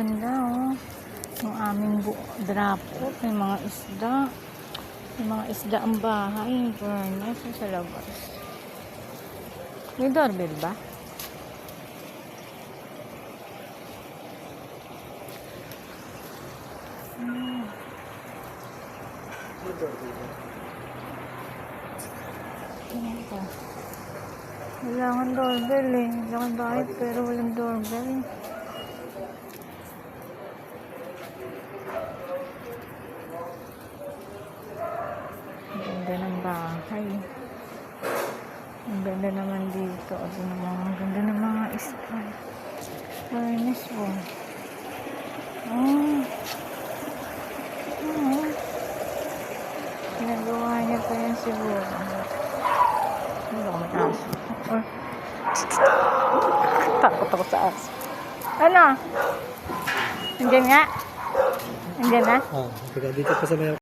ganda oh. Yung aming drop-off, may mga isda. May mga isda ang bahay. Yung furnace sa labas. May doorbell ba? Kailangan doorbell eh. Kailangan bahay pero walang doorbell. Ang ganda ng bahay. Ang ganda naman dito. Ang ganda ng mga ispan. Furnace po. Oh. Oh. Ginagawa niya pa yan siguro. Ano ba may aso? Takot ako sa aso. Ano? Nandiyan nga? Nandiyan na? Dito pa sa may